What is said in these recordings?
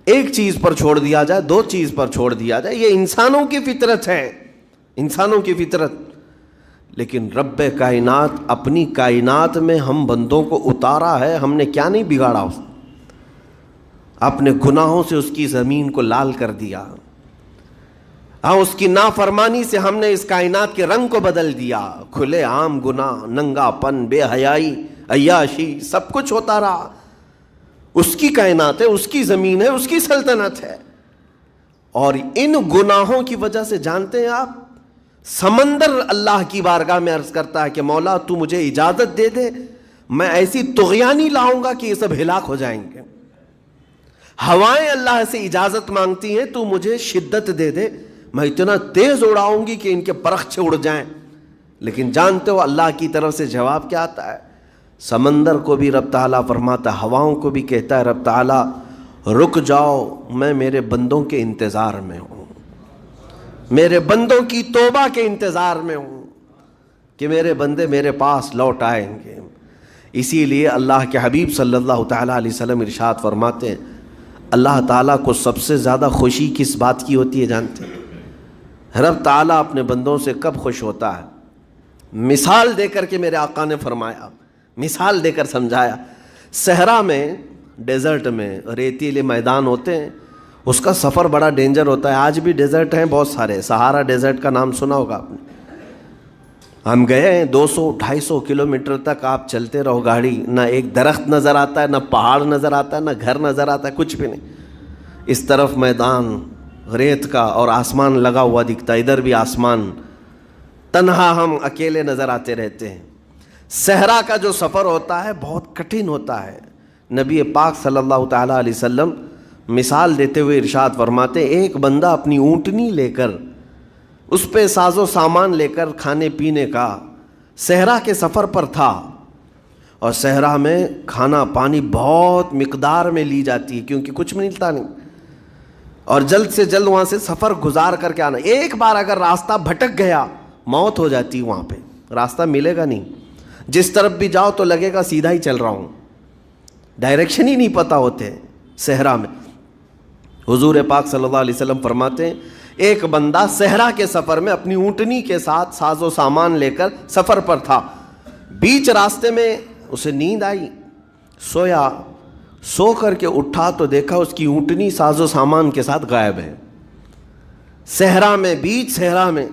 ایک چیز پر چھوڑ دیا جائے، دو چیز پر چھوڑ دیا جائے، یہ انسانوں کی فطرت ہے، انسانوں کی فطرت. لیکن رب کائنات اپنی کائنات میں ہم بندوں کو اتارا ہے، ہم نے کیا نہیں بگاڑا اس نے؟ اپنے گناہوں سے اس کی زمین کو لال کر دیا. ہاں، اس کی نافرمانی سے ہم نے اس کائنات کے رنگ کو بدل دیا. کھلے عام گناہ، ننگا پن، بے حیائی، عیاشی، سب کچھ ہوتا رہا. اس کی کائنات ہے، اس کی زمین ہے، اس کی سلطنت ہے. اور ان گناہوں کی وجہ سے جانتے ہیں آپ، سمندر اللہ کی بارگاہ میں عرض کرتا ہے کہ مولا تو مجھے اجازت دے دے، میں ایسی طغیانی لاؤں گا کہ یہ سب ہلاک ہو جائیں گے. ہوائیں اللہ سے اجازت مانگتی ہیں، تو مجھے شدت دے دے، میں اتنا تیز اڑاؤں گی کہ ان کے پرخچے اڑ جائیں. لیکن جانتے ہو اللہ کی طرف سے جواب کیا آتا ہے؟ سمندر کو بھی رب تعالیٰ فرماتا ہے، ہواؤں کو بھی کہتا ہے رب تعالیٰ رک جاؤ، میں میرے بندوں کے انتظار میں ہوں، میرے بندوں کی توبہ کے انتظار میں ہوں کہ میرے بندے میرے پاس لوٹ آئیں گے. اسی لیے اللہ کے حبیب صلی اللہ تعالیٰ علیہ وسلم ارشاد فرماتے ہیں، اللہ تعالیٰ کو سب سے زیادہ خوشی کس بات کی ہوتی ہے جانتے ہیں؟ رب تعالیٰ اپنے بندوں سے کب خوش ہوتا ہے؟ مثال دے کر کے میرے آقا نے فرمایا، مثال دے کر سمجھایا. صحرا میں، ڈیزرٹ میں ریتیلے میدان ہوتے ہیں، اس کا سفر بڑا ڈینجر ہوتا ہے. آج بھی ڈیزرٹ ہیں بہت سارے، سہارا ڈیزرٹ کا نام سنا ہوگا آپ نے. ہم گئے ہیں 200-250 کلومیٹر تک آپ چلتے رہو گاڑی، نہ ایک درخت نظر آتا ہے، نہ پہاڑ نظر آتا ہے، نہ گھر نظر آتا ہے، کچھ بھی نہیں. اس طرف میدان ریت کا اور آسمان لگا ہوا دکھتا ہے، ادھر بھی آسمان. تنہا ہم اکیلے نظر آتے رہتے ہیں. صحرا کا جو سفر ہوتا ہے بہت کٹھن ہوتا ہے. نبی پاک صلی اللہ تعالیٰ علیہ وسلم مثال دیتے ہوئے ارشاد فرماتے، ایک بندہ اپنی اونٹنی لے کر، اس پہ ساز و سامان لے کر کھانے پینے کا صحرا کے سفر پر تھا. اور صحرا میں کھانا پانی بہت مقدار میں لی جاتی ہے کیونکہ کچھ ملتا نہیں، اور جلد سے جلد وہاں سے سفر گزار کر کے آنا. ایک بار اگر راستہ بھٹک گیا موت ہو جاتی، وہاں پہ راستہ ملے گا نہیں. جس طرف بھی جاؤ تو لگے گا سیدھا ہی چل رہا ہوں، ڈائریکشن ہی نہیں پتہ ہوتے صحرا میں. حضور پاک صلی اللہ علیہ وسلم فرماتے ہیں، ایک بندہ صحرا کے سفر میں اپنی اونٹنی کے ساتھ ساز و سامان لے کر سفر پر تھا. بیچ راستے میں اسے نیند آئی، سویا. سو کر کے اٹھا تو دیکھا اس کی اونٹنی ساز و سامان کے ساتھ غائب ہے، صحرا میں، بیچ صحرا میں.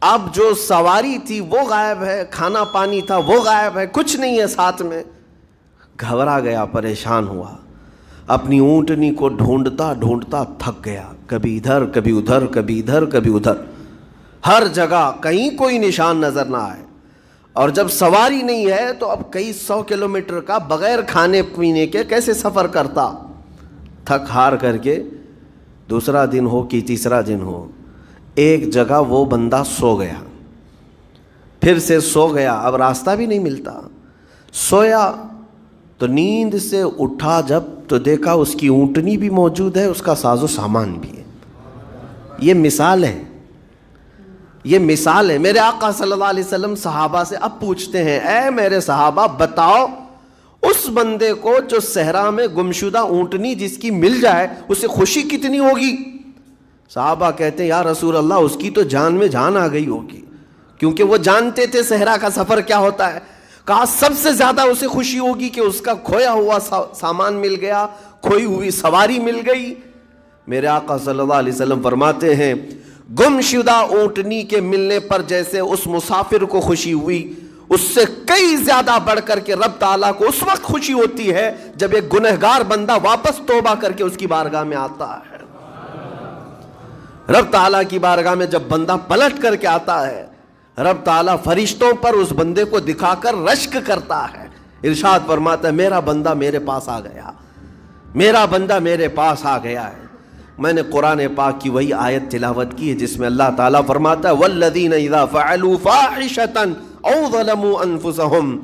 اب جو سواری تھی وہ غائب ہے، کھانا پانی تھا وہ غائب ہے، کچھ نہیں ہے ساتھ میں. گھبرا گیا، پریشان ہوا، اپنی اونٹنی کو ڈھونڈتا ڈھونڈتا تھک گیا. کبھی ادھر کبھی ادھر، کبھی ادھر کبھی ادھر، ہر جگہ کہیں کوئی نشان نظر نہ آئے. اور جب سواری نہیں ہے تو اب کئی 100 کلومیٹر کا بغیر کھانے پینے کے کیسے سفر کرتا. تھک ہار کر کے دوسرا دن ہو کہ تیسرا دن ہو، ایک جگہ وہ بندہ سو گیا. پھر سے سو گیا، اب راستہ بھی نہیں ملتا. سویا تو نیند سے اٹھا جب تو دیکھا اس کی اونٹنی بھی موجود ہے، اس کا ساز و سامان بھی ہے. یہ مثال ہے، یہ مثال ہے. میرے آقا صلی اللہ علیہ وسلم صحابہ سے اب پوچھتے ہیں، اے میرے صحابہ بتاؤ اس بندے کو جو صحرا میں گمشدہ اونٹنی جس کی مل جائے اسے خوشی کتنی ہوگی؟ صحابہ کہتے ہیں یا رسول اللہ اس کی تو جان میں جان آ گئی ہوگی، کیونکہ وہ جانتے تھے صحرا کا سفر کیا ہوتا ہے. کہا سب سے زیادہ اسے خوشی ہوگی کہ اس کا کھویا ہوا سامان مل گیا، کھوئی ہوئی سواری مل گئی. میرے آقا صلی اللہ علیہ وسلم فرماتے ہیں گمشدہ اونٹنی کے ملنے پر جیسے اس مسافر کو خوشی ہوئی، اس سے کئی زیادہ بڑھ کر کے رب تعالیٰ کو اس وقت خوشی ہوتی ہے جب ایک گنہگار بندہ واپس توبہ کر کے اس کی بارگاہ میں آتا ہے. رب تعالیٰ کی بارگاہ میں جب بندہ پلٹ کر کے آتا ہے، رب تعالیٰ فرشتوں پر اس بندے کو دکھا کر رشک کرتا ہے. ارشاد فرماتا ہے میرا بندہ میرے پاس آ گیا، میرا بندہ میرے پاس آ گیا ہے. میں نے قرآن پاک کی وہی آیت تلاوت کی ہے جس میں اللہ تعالیٰ فرماتا ہے والذین اذا فعلوا فاحشۃ او ظلموا انفسهم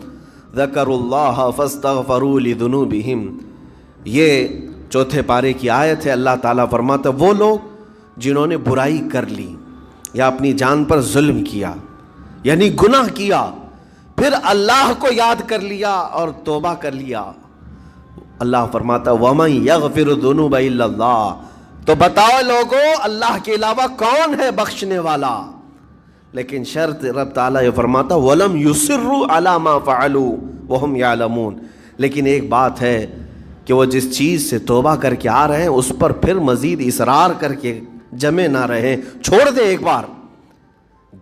ذکروا اللہ فاستغفروا لذنوبہم. یہ چوتھے پارے کی آیت ہے. اللہ تعالیٰ فرماتا ہے وہ لوگ جنہوں نے برائی کر لی یا اپنی جان پر ظلم کیا یعنی گناہ کیا، پھر اللہ کو یاد کر لیا اور توبہ کر لیا، اللہ فرماتا وَمَن يَغْفِرُ الذُّنُوبَ إِلَّا اللَّهُ، تو بتاؤ لوگوں اللہ کے علاوہ کون ہے بخشنے والا؟ لیکن شرط رب تعالیٰ یہ فرماتا وَلَمْ يُصِرُّوا عَلَى مَا فَعَلُوا وَهُمْ يَعْلَمُونَ، لیکن ایک بات ہے کہ وہ جس چیز سے توبہ کر کے آ رہے ہیں اس پر پھر مزید اصرار کر کے جمے نہ رہیں، چھوڑ دیں ایک بار،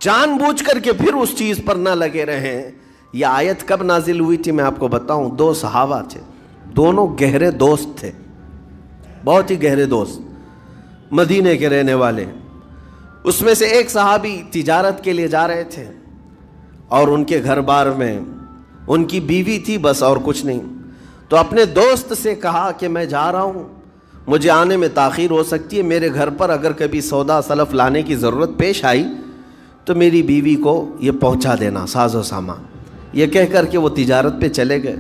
جان بوجھ کر کے پھر اس چیز پر نہ لگے رہیں۔ یہ آیت کب نازل ہوئی تھی میں آپ کو بتاؤں، دو صحابہ تھے، دونوں گہرے دوست تھے، بہت ہی گہرے دوست، مدینے کے رہنے والے۔ اس میں سے ایک صحابی تجارت کے لیے جا رہے تھے اور ان کے گھر بار میں ان کی بیوی تھی بس، اور کچھ نہیں۔ تو اپنے دوست سے کہا کہ میں جا رہا ہوں، مجھے آنے میں تاخیر ہو سکتی ہے، میرے گھر پر اگر کبھی سودا سلف لانے کی ضرورت پیش آئی تو میری بیوی کو یہ پہنچا دینا ساز و سامان۔ یہ کہہ کر کے وہ تجارت پہ چلے گئے۔